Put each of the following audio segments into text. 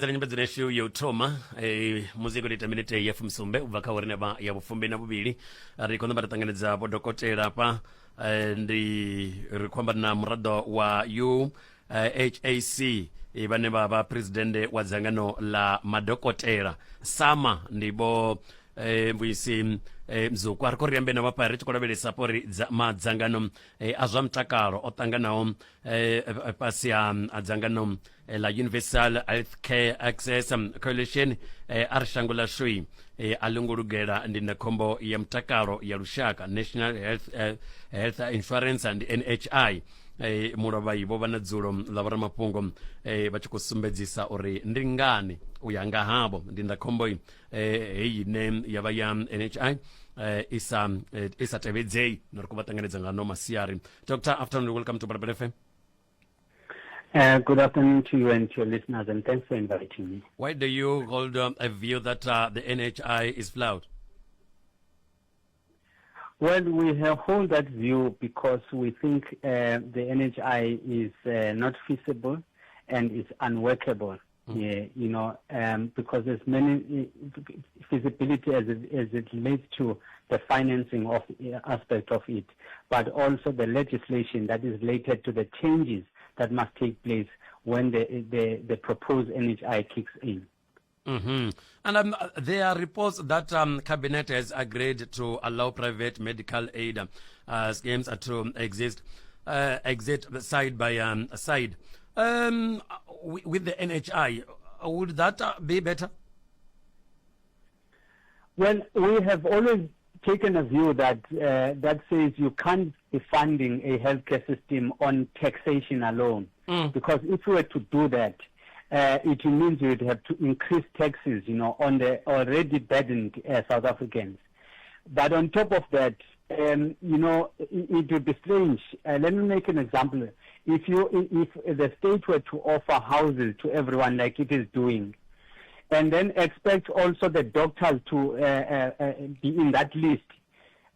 Nyimbo zineshu ya utoma muziko litaminete ya fumsumbe uvaka warine ba ya bufumbe na bubili rikondo baratanganiza bodokotera pa ndi rikwamba na murado wa UHAC bane baba presidente wa zangano la madokotera sama ndibo Mvuyisi Mzukwa ariko riambe na bapa richo kolabele sapori za madzangano azwa mtakaro otanganawo pasi ya adzangano la Universal Healthcare Access Coalition arshangula shui alungurugera ndina kombo ya mtakaro ya Rushaka National Health Insurance and NHI murabai bo banadzuro lavara mapungo bachikusumbedzisa ori ndingani uyanga habo ndinda kombo name yaba ya NHI isa tebedzei norikubatanganedza ngano masiari. Dr. Afternoon, welcome to Phalaphala FM. Good afternoon to you and to your listeners, and thanks for inviting me. Why do you hold a view that the NHI is flawed? Well, we hold that view because we think the NHI is not feasible and is unworkable. Because there's many feasibility as it relates to the financing of aspect of it, but also the legislation that is related to the changes that must take place when the proposed NHI kicks in. Mm-hmm. And there are reports that Cabinet has agreed to allow private medical aid schemes to exist side by side. With the NHI, would that be better? Well, we have always taken a view that that says you can't be funding a healthcare system on taxation alone. Because if we were to do that, it means you would have to increase taxes, on the already burdened South Africans. But on top of that, it would be strange. Let me make an example. If the state were to offer houses to everyone like it is doing, and then expect also the doctors to be in that list,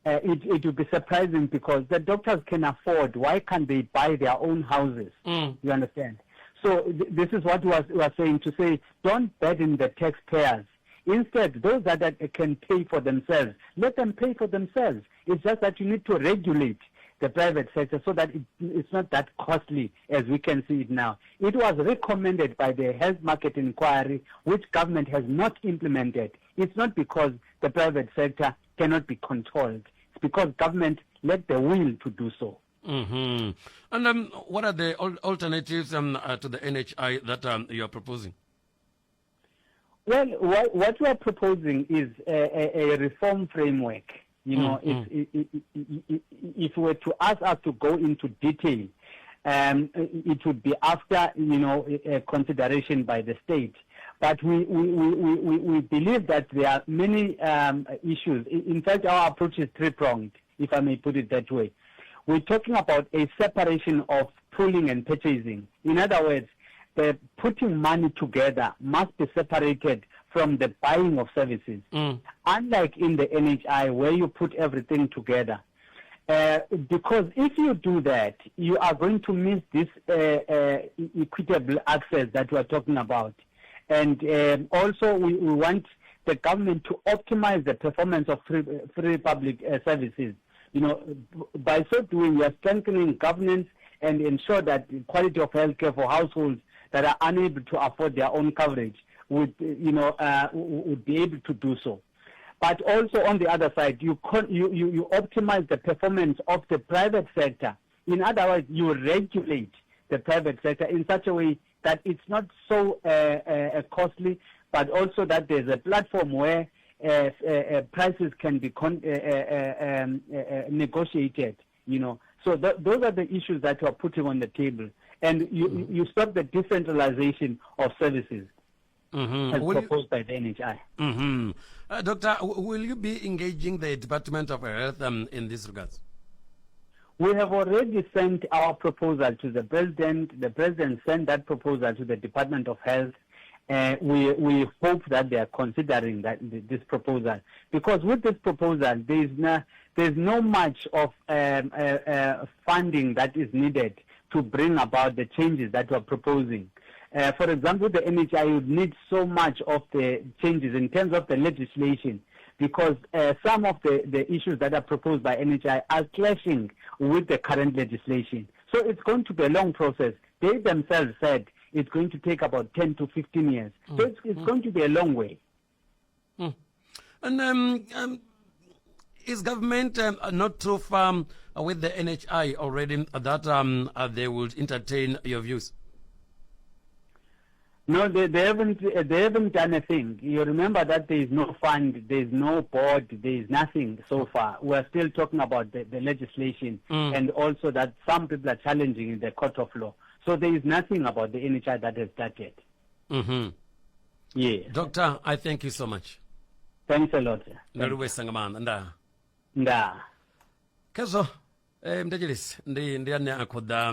it would be surprising because the doctors can afford. Why can't they buy their own houses? You understand? So this is what we are saying, to say, don't burden the taxpayers. Instead, those that can pay for themselves, let them pay for themselves. It's just that you need to regulate the private sector so that it's not that costly as we can see it now. It was recommended by the Health Market Inquiry, which government has not implemented. It's not because the private sector cannot be controlled. It's because government lacked the will to do so. Mm-hmm. And what are the alternatives to the NHI that you are proposing? Well, what we are proposing is a reform framework. If we were to ask us to go into detail, it would be after a consideration by the state. But we believe that there are many issues. In fact, our approach is three-pronged, if I may put it that way. We're talking about a separation of pooling and purchasing. In other words, the putting money together must be separated from the buying of services. Unlike in the NHI where you put everything together. Because if you do that, you are going to miss this equitable access that we are talking about. And also we want the government to optimize the performance of free public services. By so doing, we are strengthening governance and ensure that the quality of healthcare for households that are unable to afford their own coverage would be able to do so. But also on the other side, you optimize the performance of the private sector. In other words, you regulate the private sector in such a way that it's not so costly, but also that there's a platform where prices can be negotiated. So those are the issues that we are putting on the table, and you stop the decentralization of services. As proposed by the NHI. Doctor, will you be engaging the Department of Health in this regards? We have already sent our proposal to the President. The President sent that proposal to the Department of Health. We hope that they are considering this proposal, because with this proposal there's no much of funding that is needed to bring about the changes that we're proposing. For example, the NHI would need so much of the changes in terms of the legislation, because some of the issues that are proposed by NHI are clashing with the current legislation. So it's going to be a long process. They themselves said it's going to take about 10 to 15 years. So it's going to be a long way. And is government not too far with the NHI already that they would entertain your views? No, they haven't done a thing. You remember that there is no fund, there is no board, there is nothing so far. We are still talking about the legislation, and also that some people are challenging in the court of law. So there is nothing about the NHI that has started. Yeah. Doctor, I thank you so much. Thanks a lot. Kezo, mtajilis, ndi ane akhoda